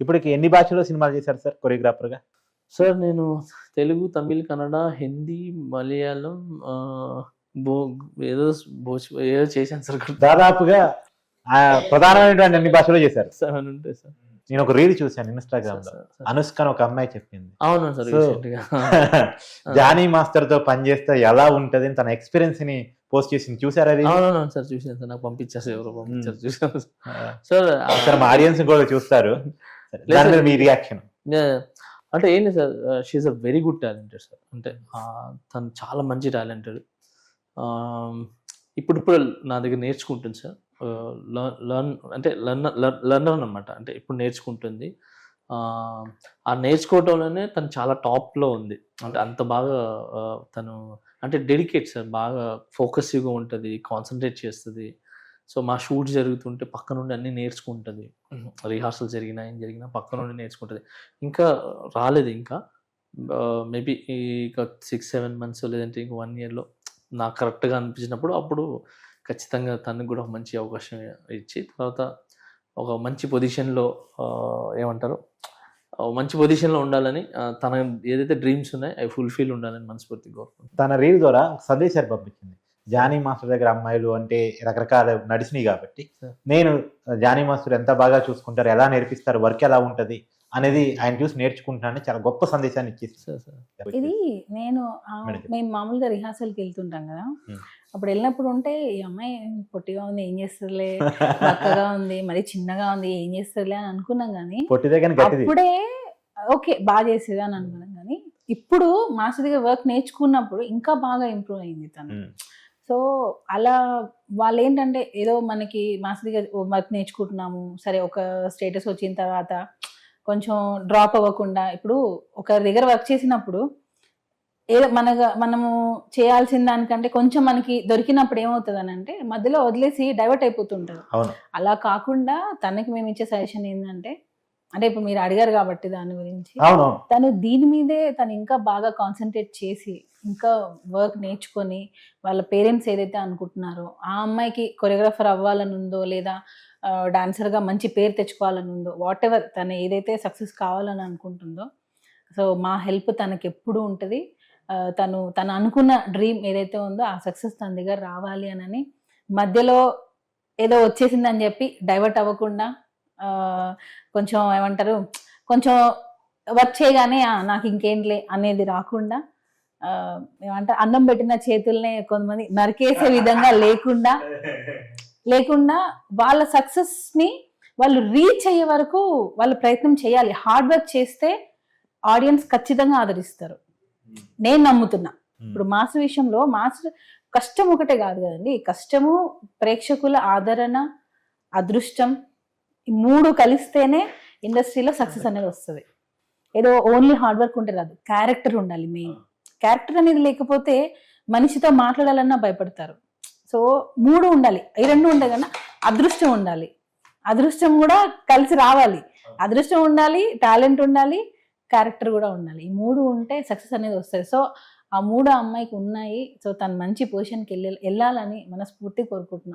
ఇప్పటికి ఎన్ని భాషల్లో సినిమాలు చేశారు సార్ కొరియోగ్రాఫర్గా? సార్ నేను తెలుగు, తమిళ్, కన్నడ, హిందీ, మలయాళం బో ఏదో ఏదో చేశాను సార్. దాదాపుగా ప్రధానమైనటువంటి అన్ని భాషలో చేశారు. 7 ఉంటాయి సార్. నేను ఒక రీల్ చూశాను ఇన్స్టాగ్రామ్ లో, అనుష్క అని ఒక అమ్మాయి చెప్పింది. అవును సార్. జానీ మాస్టర్ తో పనిచేస్తే ఎలా ఉంటది తన ఎక్స్పీరియన్స్ ని పోస్ట్ చేసింది, చూసారా? అవునవును సార్, చూసాను సార్. నాకు పంపించారు, ఎవరో పంపించారు, చూసాను సార్. మా ఆడియన్స్ కూడా చూస్తారు. మీ రియాక్షన్ అంటే ఏంటి sir, she's a very good talented sir. అంటే తను చాలా మంచి టాలెంటెడ్. ఇప్పుడు నా దగ్గర నేర్చుకుంటుంది సార్. లర్నర్ అనమాట. అంటే ఇప్పుడు నేర్చుకుంటుంది. ఆ నేర్చుకోవటంలోనే తను చాలా టాప్లో ఉంది. అంటే అంత బాగా తను అంటే డెడికేట్ సార్. బాగా ఫోకస్గా ఉంటుంది, కాన్సన్ట్రేట్ చేస్తుంది. సో మా షూట్ జరుగుతుంటే పక్క నుండి అన్నీ నేర్చుకుంటుంది. రిహార్సల్ జరిగినా ఏం జరిగినా పక్క నుండి నేర్చుకుంటుంది. ఇంకా రాలేదు, ఇంకా మేబీ ఇక 6-7 months లేదంటే ఇంక 1 yearలో నాకు కరెక్ట్గా అనిపించినప్పుడు అప్పుడు ఖచ్చితంగా తనకు కూడా ఒక మంచి అవకాశం ఇచ్చి తర్వాత ఒక మంచి పొజిషన్లో ఏమంటారు, మంచి పొజిషన్లో ఉండాలని, తన ఏదైతే డ్రీమ్స్ ఉన్నాయో అవి ఫుల్ఫిల్ ఉండాలని మనస్ఫూర్తిగా కోరుకుంటున్నాను. తన రీల్ ద్వారా సందేశాలు పంపించింది. జానీ మాస్టర్ దగ్గర అమ్మాయిలు అంటే రకరకాల నడిచినాయి కాబట్టి నేను జానీ మాస్టర్ ఎంత బాగా చూసుకుంటారు, ఎలా నేర్పిస్తారు, వర్క్ ఎలా ఉంటది అనేది ఆయన చూసి నేర్చుకుంటున్నాను, చాలా గొప్ప సందేశాన్ని ఇచ్చేసి. ఇది మేము మామూలుగా రిహార్సల్కి వెళ్తుంటాం కదా, అప్పుడు వెళ్ళినప్పుడు ఉంటే ఈ అమ్మాయి పొట్టిగా ఉంది, ఏం చేస్తుందిలే, బక్కగా ఉంది, మరి చిన్నగా ఉంది, ఏం చేస్తుందిలే అని అనుకున్నాం. కానీ అప్పుడే ఓకే బాగా చేసేది అని అనుకున్నాం. కానీ ఇప్పుడు మాస్టర్ దగ్గర వర్క్ నేర్చుకున్నప్పుడు ఇంకా బాగా ఇంప్రూవ్ అయింది తను. సో అలా వాళ్ళు ఏంటంటే ఏదో మనకి మాస్టర్ దగ్గర వర్క్ నేర్చుకుంటున్నాము సరే, ఒక స్టేటస్ వచ్చిన తర్వాత కొంచెం డ్రాప్ అవ్వకుండా, ఇప్పుడు ఒకరి దగ్గర వర్క్ చేసినప్పుడు ఏదో మనము చేయాల్సిన దానికంటే కొంచెం మనకి దొరికినప్పుడు ఏమవుతుంది అని అంటే మధ్యలో వదిలేసి డైవర్ట్ అయిపోతుంటారు. అలా కాకుండా తనకి మేము ఇచ్చే సజెషన్ ఏంటంటే, అంటే ఇప్పుడు మీరు అడిగారు కాబట్టి దాని గురించి, తను దీని మీదే తను ఇంకా బాగా కాన్సన్ట్రేట్ చేసి ఇంకా వర్క్ నేర్చుకొని వాళ్ళ పేరెంట్స్ ఏదైతే అనుకుంటున్నారో ఆ అమ్మాయికి కొరియోగ్రాఫర్ అవ్వాలని ఉందో లేదా డాన్సర్గా మంచి పేరు తెచ్చుకోవాలని ఉందో, వాట్ ఎవర్ తను ఏదైతే సక్సెస్ కావాలని అనుకుంటుందో, సో మా హెల్ప్ తనకి ఎప్పుడు ఉంటుంది. తను అనుకున్న డ్రీమ్ ఏదైతే ఉందో ఆ సక్సెస్ తన దగ్గర రావాలి అని, మధ్యలో ఏదో వచ్చేసిందని చెప్పి డైవర్ట్ అవ్వకుండా, కొంచెం ఏమంటారు, కొంచెం వర్క్ చేయగానే నాకు ఇంకేంలే అనేది రాకుండా, ఏమంటారు అన్నం పెట్టిన చేతుల్నే కొంతమంది నరికేసే విధంగా లేకుండా వాళ్ళ సక్సెస్ని వాళ్ళు రీచ్ అయ్యే వరకు వాళ్ళు ప్రయత్నం చేయాలి. హార్డ్ వర్క్ చేస్తే ఆడియన్స్ ఖచ్చితంగా ఆదరిస్తారు, నేను నమ్ముతున్నా. ఇప్పుడు మాస్ విషయంలో కష్టం ఒకటే కాదు కదండి, కష్టము, ప్రేక్షకుల ఆదరణ, అదృష్టం, ఈ 3 కలిస్తేనే ఇండస్ట్రీలో సక్సెస్ అనేది వస్తుంది. ఏదో ఓన్లీ హార్డ్ వర్క్ ఉంటే రాదు, క్యారెక్టర్ ఉండాలి. మెయిన్ క్యారెక్టర్ అనేది లేకపోతే మనిషితో మాట్లాడాలన్నా భయపడతారు. సో 3 ఉండాలి, ఈ 2 ఉంటాయి కన్నా అదృష్టం ఉండాలి, అదృష్టం కూడా కలిసి రావాలి. అదృష్టం ఉండాలి, టాలెంట్ ఉండాలి, క్యారెక్టర్ కూడా ఉండాలి. ఈ 3 ఉంటే సక్సెస్ అనేది వస్తుంది. సో ఆ 3 అమ్మాయికి ఉన్నాయి. సో తను మంచి పొజిషన్కి వెళ్ళాలని మనస్ఫూర్తి కోరుకుంటున్నాను.